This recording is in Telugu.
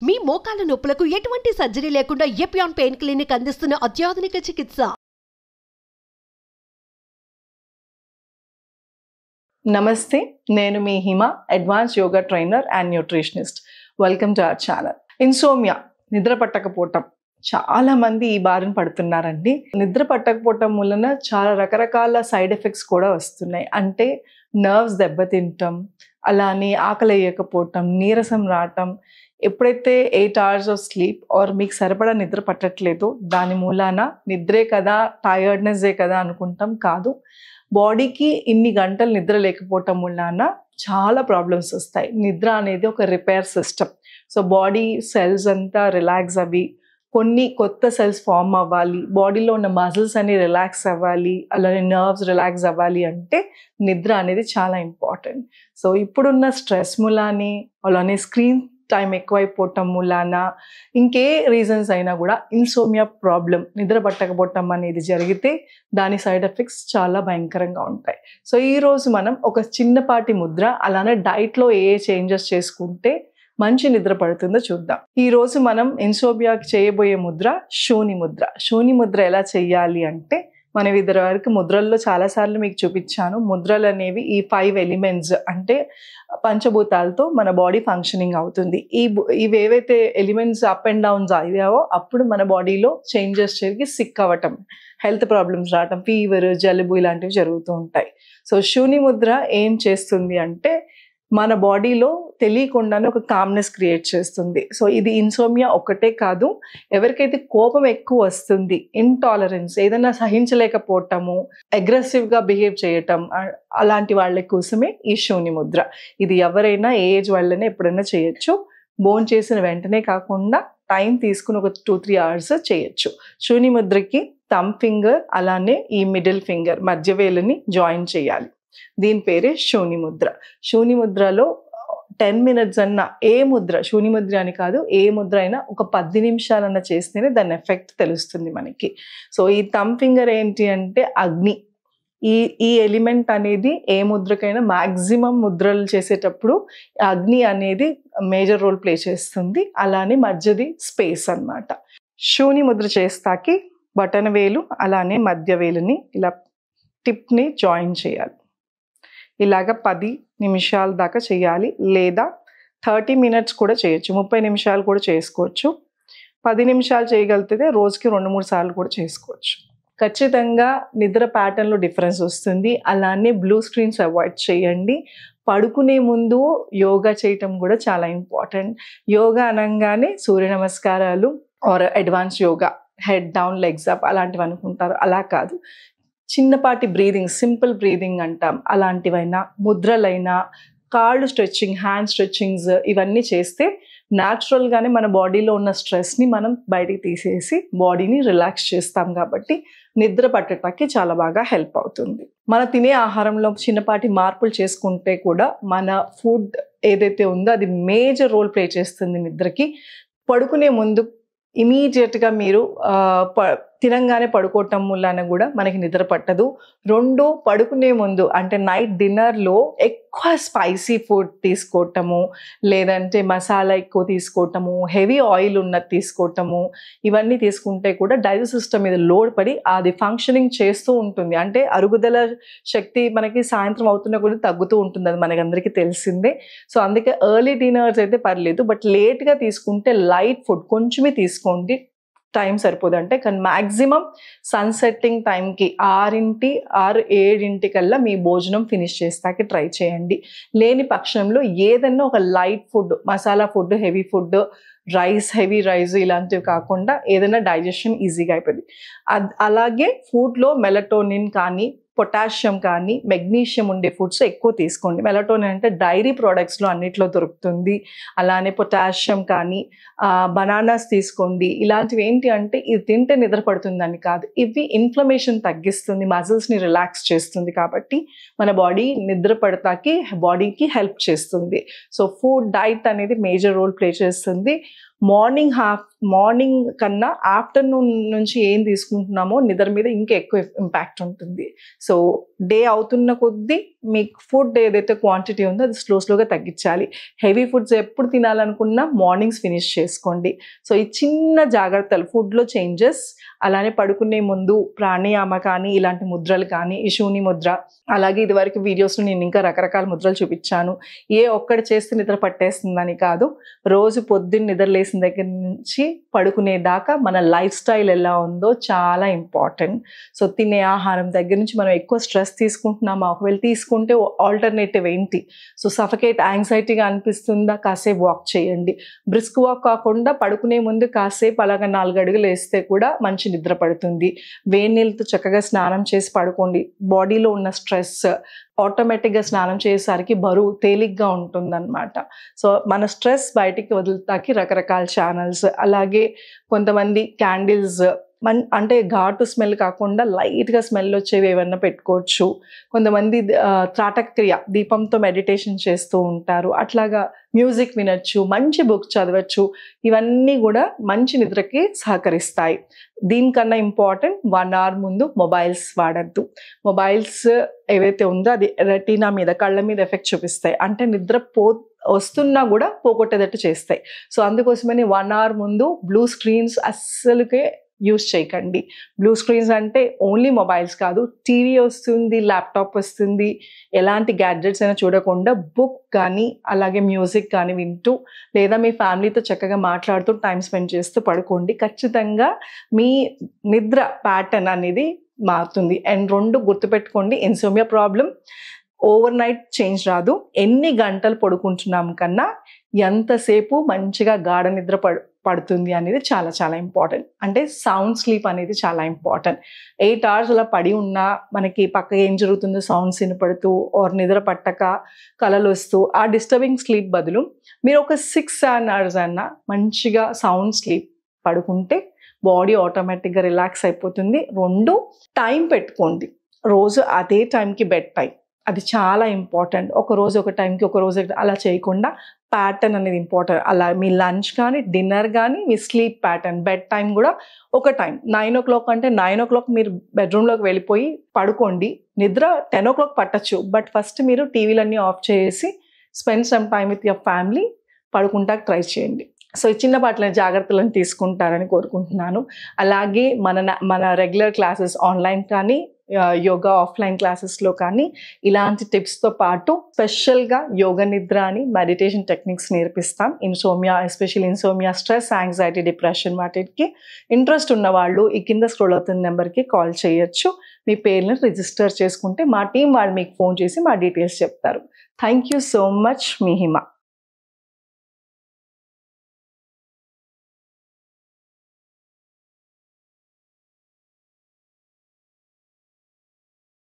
మీ మోకాల నొప్పులకు ఎటువంటి సర్జరీ లేకుండా ఎపియాన్ పెయిన్ క్లినిక్ అందిస్తున్న అత్యాధునిక చికిత్స. నమస్తే, నేను మీ Hima, advance yoga trainer and nutritionist. Welcome to our channel. Insomnia, నిద్ర పట్టకపోవటం, చాలా మంది ఈ బారిన పడుతున్నారండి. నిద్ర పట్టకపోవటం వలన చాలా రకరకాల సైడ్ ఎఫెక్ట్స్ కూడా వస్తున్నాయి. అంటే నర్వ్స్ దెబ్బతింటాం, అలానే ఆకలి వేయకపోవటం, నీరసం రావటం. ఎప్పుడైతే 8 hours ఆఫ్ స్లీప్ ఆర్ మీకు సరిపడా నిద్ర పట్టట్లేదు, దాని మూలాన నిద్రే కదా, టయర్డ్నెస్సే కదా అనుకుంటాం. కాదు, బాడీకి ఇన్ని గంటలు నిద్ర లేకపోవటం వలన చాలా ప్రాబ్లమ్స్ వస్తాయి. నిద్ర అనేది ఒక repair system. So body cells అంతా రిలాక్స్ అవ్వి కొన్ని కొత్త సెల్స్ ఫామ్ అవ్వాలి, బాడీలో ఉన్న మజిల్స్ అన్ని రిలాక్స్ అవ్వాలి, అలానే నర్వ్స్ రిలాక్స్ అవ్వాలి అంటే నిద్ర అనేది చాలా ఇంపార్టెంట్. సో ఇప్పుడున్న స్ట్రెస్ మూలాని, అలానే స్క్రీన్ టైం ఎక్కువైపోవటం మూలాన, ఇంకే రీజన్స్ అయినా కూడా ఇన్సోమియా ప్రాబ్లం, నిద్ర పట్టకపోవటం అనేది జరిగితే దాని సైడ్ ఎఫెక్ట్స్ చాలా భయంకరంగా ఉంటాయి. సో ఈరోజు మనం ఒక చిన్నపాటి ముద్ర, అలానే డైట్లో ఏ చేంజెస్ చేసుకుంటే మంచి నిద్ర పడుతుందో చూద్దాం. ఈరోజు మనం ఇన్సోమియాకి చేయబోయే ముద్ర శూని ముద్ర. శూని ముద్ర ఎలా చేయాలి అంటే, మనం ఇద్దరు వరకు ముద్రల్లో చాలాసార్లు మీకు చూపించాను. ముద్రలు అనేవి ఈ 5 ఎలిమెంట్స్ అంటే పంచభూతాలతో మన బాడీ ఫంక్షనింగ్ అవుతుంది. ఇవి ఏవైతే ఎలిమెంట్స్ అప్ అండ్ డౌన్స్ అయ్యావో అప్పుడు మన బాడీలో చేంజెస్ జరిగి సిక్ అవ్వటం, హెల్త్ ప్రాబ్లమ్స్ రావటం, ఫీవర్, జలుబు ఇలాంటివి జరుగుతూ ఉంటాయి. సో శూని ముద్ర ఏం చేస్తుంది అంటే, మన బాడీలో తెలియకుండానే ఒక కామ్నెస్ క్రియేట్ చేస్తుంది. సో ఇది ఇన్సోమియా ఒకటే కాదు, ఎవరికైతే కోపం ఎక్కువ వస్తుంది, ఇంటాలరెన్స్, ఏదైనా సహించలేకపోవటము, అగ్రెసివ్గా బిహేవ్ చేయటం, అలాంటి వాళ్ళ కోసమే ఈ శూని ముద్ర. ఇది ఎవరైనా ఏ ఏజ్ వాళ్ళైనా ఎప్పుడైనా చేయొచ్చు. బోన్ చేసిన వెంటనే కాకుండా టైం తీసుకుని ఒక 2-3 hours చేయొచ్చు. శూని ముద్రకి థంబ్ ఫింగర్, అలానే ఈ మిడిల్ ఫింగర్ మధ్య వేలుని జాయిన్ చేయాలి. దీని పేరే శూని ముద్ర. శూని ముద్రలో 10 minutes అన్న, ఏ ముద్ర, శూని ముద్ర అని కాదు, ఏ ముద్ర అయినా ఒక 10 నిమిషాలన్నా చేస్తేనే దాని ఎఫెక్ట్ తెలుస్తుంది మనకి. సో ఈ థంబ్ ఫింగర్ ఏంటి అంటే అగ్ని. ఈ ఎలిమెంట్ అనేది ఏ ముద్రకైనా మ్యాక్సిమం ముద్రలు చేసేటప్పుడు అగ్ని అనేది మేజర్ రోల్ ప్లే చేస్తుంది. అలానే మధ్యది స్పేస్ అన్నమాట. శూని ముద్ర చేస్తాకి బటన్ వేలు, అలానే మధ్య వేలుని ఇలా టిప్ని జాయిన్ చేయాలి. ఇలాగ 10 నిమిషాల దాకా చేయాలి, లేదా 30 minutes కూడా చేయొచ్చు, 30 నిమిషాలు కూడా చేసుకోవచ్చు. 10 నిమిషాలు చేయగలిగితే రోజుకి 2-3 సార్లు కూడా చేసుకోవచ్చు. ఖచ్చితంగా నిద్ర ప్యాటర్న్లో డిఫరెన్స్ వస్తుంది. అలానే బ్లూ స్క్రీన్స్ అవాయిడ్ చేయండి. పడుకునే ముందు యోగా చేయటం కూడా చాలా ఇంపార్టెంట్. యోగా అనగానే సూర్య నమస్కారాలు or advance yoga, head down legs up అలాంటివి అనుకుంటారు. అలా కాదు, చిన్నపాటి బ్రీదింగ్, సింపుల్ బ్రీదింగ్ అంటాం, అలాంటివైనా, ముద్రలైనా, కాళ్ళు స్ట్రెచ్చింగ్, హ్యాండ్ స్ట్రెచ్చింగ్స్, ఇవన్నీ చేస్తే న్యాచురల్గానే మన బాడీలో ఉన్న స్ట్రెస్ని మనం బయటికి తీసేసి బాడీని రిలాక్స్ చేస్తాం. కాబట్టి నిద్ర పట్టడానికి చాలా బాగా హెల్ప్ అవుతుంది. మన తినే ఆహారంలో చిన్నపాటి మార్పులు చేసుకుంటే కూడా మన ఫుడ్ ఏదైతే ఉందో అది మేజర్ రోల్ ప్లే చేస్తుంది నిద్రకి. పడుకునే ముందు ఇమీడియట్గా మీరు తినంగానే పడుకోవటం వలన కూడా మనకి నిద్ర పట్టదు. 2, పడుకునే ముందు అంటే నైట్ డిన్నర్లో ఎక్కువ స్పైసీ ఫుడ్ తీసుకోవటము, లేదంటే మసాలా ఎక్కువ తీసుకోవటము, హెవీ ఆయిల్ ఉన్నది తీసుకోవటము, ఇవన్నీ తీసుకుంటే కూడా డైజెస్ట్ సిస్టమ్ మీద లోడ్ పడి అది ఫంక్షనింగ్ చేస్తూ ఉంటుంది. అంటే అరుగుదల శక్తి మనకి సాయంత్రం అవుతున్న కూడా తగ్గుతూ ఉంటుంది, అది మనకి అందరికీ తెలిసిందే. సో అందుకే ఎర్లీ డిన్నర్స్ అయితే పర్లేదు, బట్ లేట్గా తీసుకుంటే లైట్ ఫుడ్ కొంచెమే తీసుకోండి, టైం సరిపోదంటే. కానీ మ్యాక్సిమం సన్సెట్టింగ్ టైంకి 6-7 కల్లా మీ భోజనం ఫినిష్ చేస్తాకి ట్రై చేయండి. లేని పక్షంలో ఏదన్నా ఒక light food, masala food, heavy food, rice, heavy rice ఇలాంటివి కాకుండా ఏదైనా డైజెషన్ ఈజీగా అయిపోయింది. అలాగే ఫుడ్లో మెలటోనిన్ కానీ, పొటాషియం కానీ, మెగ్నీషియం ఉండే ఫుడ్స్ ఎక్కువ తీసుకోండి. మెలటోనిన్ అంటే డైరీ ప్రోడక్ట్స్లో అన్నిట్లో దొరుకుతుంది. అలానే పొటాషియం కానీ, బనానాస్ తీసుకోండి. ఇలాంటివి ఏంటి అంటే ఇది తింటే నిద్ర పడుతుందని కాదు, ఇవి ఇన్ఫ్లమేషన్ తగ్గిస్తుంది, మజిల్స్ని రిలాక్స్ చేస్తుంది. కాబట్టి మన బాడీ నిద్ర పడతాకి బాడీకి హెల్ప్ చేస్తుంది. సో ఫుడ్ డైట్ అనేది మేజర్ రోల్ ప్లే చేస్తుంది. మార్నింగ్ కన్నా ఆఫ్టర్నూన్ నుంచి ఏం తీసుకుంటున్నామో నిద్ర మీద ఇంకా ఎక్కువ ఇంపాక్ట్ ఉంటుంది. సో డే అవుతున్న కొద్దీ మీకు ఫుడ్ ఏదైతే క్వాంటిటీ ఉందో అది స్లోగా తగ్గించాలి. హెవీ ఫుడ్స్ ఎప్పుడు తినాలనుకున్నా మార్నింగ్స్ ఫినిష్ చేసుకోండి. సో ఈ చిన్న జాగ్రత్తలు, ఫుడ్లో చేంజెస్, అలానే పడుకునే ముందు ప్రాణాయామ కానీ ఇలాంటి ముద్రలు కానీ, ఈ శూన్య ముద్ర, అలాగే ఇదివరకు వీడియోస్లో నేను ఇంకా రకరకాల ముద్రలు చూపించాను. ఏ ఒక్కటి చేస్తే నిద్ర పట్టేస్తుందని కాదు, రోజు పొద్దున్న నిద్ర లేసిన దగ్గర నుంచి పడుకునేదాకా మన లైఫ్ స్టైల్ ఎలా ఉందో చాలా ఇంపార్టెంట్. సో తినే ఆహారం దగ్గర నుంచి మనం ఎక్కువ స్ట్రెస్ తీసుకుంటున్నామా, ఒకవేళ తీసుకుంటే ఆల్టర్నేటివ్ ఏంటి? సో సఫకేట్ యాంగ్జైటీగా అనిపిస్తుందా, కాసేపు వాక్ చేయండి. బ్రిస్క్ వాక్ కాకుండా పడుకునే ముందు కాసేపు అలాగా 4 అడుగులు వేస్తే కూడా మంచి నిద్ర పడుతుంది. వేడి నీళ్ళతో చక్కగా స్నానం చేసి పడుకోండి. బాడీలో ఉన్న స్ట్రెస్ ఆటోమేటిక్గా స్నానం చేసేసరికి బరువు తేలిగ్గా ఉంటుందన్నమాట. సో మన స్ట్రెస్ బయటికి వదులుతాకి రకరకాల ఛానల్స్, అలాగే కొంతమంది క్యాండిల్స్, అంటే ఘాటు స్మెల్ కాకుండా లైట్గా స్మెల్ వచ్చేవి ఏమన్నా పెట్టుకోవచ్చు. కొంతమంది త్రాటక్రియ దీపంతో మెడిటేషన్ చేస్తూ ఉంటారు. అట్లాగా మ్యూజిక్ వినొచ్చు, మంచి బుక్ చదవచ్చు. ఇవన్నీ కూడా మంచి నిద్రకి సహకరిస్తాయి. దీనికన్నా ఇంపార్టెంట్ 1 అవర్ ముందు మొబైల్స్ వాడద్దు. మొబైల్స్ ఏవైతే ఉందో అది రెటీనా మీద, కళ్ళ మీద ఎఫెక్ట్ చూపిస్తాయి. అంటే నిద్ర వస్తున్నా కూడా పోగొట్టేటట్టు చేస్తాయి. సో అందుకోసమని 1 అవర్ ముందు బ్లూ స్క్రీన్స్ అస్సలుకే యూస్ చేయకండి. బ్లూ స్క్రీన్స్ అంటే ఓన్లీ మొబైల్స్ కాదు, టీవీ వస్తుంది, ల్యాప్టాప్ వస్తుంది, ఎలాంటి గ్యాడ్జెట్స్ అయినా చూడకుండా బుక్ కానీ అలాగే మ్యూజిక్ కానీ వింటూ, లేదా మీ ఫ్యామిలీతో చక్కగా మాట్లాడుతూ టైం స్పెండ్ చేస్తూ పడుకోండి. ఖచ్చితంగా మీ నిద్ర ప్యాటర్న్ అనేది మారుతుంది. అండ్ 2 గుర్తుపెట్టుకోండి, insomnia problem over night change రాదు. ఎన్ని గంటలు పడుకుంటున్నాం కన్నా ఎంతసేపు మంచిగా గాఢ నిద్ర పడుతుంది అనేది చాలా చాలా ఇంపార్టెంట్. అంటే సౌండ్ స్లీప్ అనేది చాలా ఇంపార్టెంట్. 8 అవర్స్ అలా పడి ఉన్నా మనకి పక్కగా ఏం జరుగుతుందో సౌండ్స్ వినపడుతూ ఆర్ నిద్ర పట్టక కలలు వస్తూ ఆ డిస్టర్బింగ్ స్లీప్ బదులు మీరు ఒక 6-7 అవర్స్ అన్నా మంచిగా సౌండ్ స్లీప్ పడుకుంటే బాడీ ఆటోమేటిక్గా రిలాక్స్ అయిపోతుంది. 2 టైం పెట్టుకోండి. రోజు అదే టైంకి బెడ్ టైం, అది చాలా ఇంపార్టెంట్. ఒక రోజు ఒక టైంకి, ఒక రోజు అలా చేయకుండా ప్యాటర్న్ అనేది ఇంపార్టెంట్. అలా మీ లంచ్ కానీ, డిన్నర్ కానీ, మీ స్లీప్ ప్యాటర్న్, బెడ్ టైం కూడా ఒక టైం. 9 o'clock అంటే 9 o'clock మీరు బెడ్రూమ్లోకి వెళ్ళిపోయి పడుకోండి. నిద్ర 10 o'clock పట్టచ్చు. బట్ ఫస్ట్ మీరు టీవీలన్నీ ఆఫ్ చేసి spend some time with your family, పడుకుంటాకి ట్రై చేయండి. సో ఈ చిన్నపాట్ల జాగ్రత్తలను తీసుకుంటారని కోరుకుంటున్నాను. అలాగే మన రెగ్యులర్ క్లాసెస్ ఆన్లైన్ కానీ, యోగా ఆఫ్లైన్ క్లాసెస్లో కానీ ఇలాంటి టిప్స్తో పాటు స్పెషల్గా యోగ నిద్ర అని మెడిటేషన్ టెక్నిక్స్ నేర్పిస్తాం. Insomnia, especially insomnia, stress, anxiety, depression వాటికి ఇంట్రెస్ట్ ఉన్న వాళ్ళు ఈ కింద స్క్రోల్ అవుతున్న నెంబర్కి కాల్ చేయొచ్చు. మీ పేర్లను రిజిస్టర్ చేసుకుంటే మా టీం వాళ్ళు మీకు ఫోన్ చేసి మా డీటెయిల్స్ చెప్తారు. Thank you so much. Me Hima.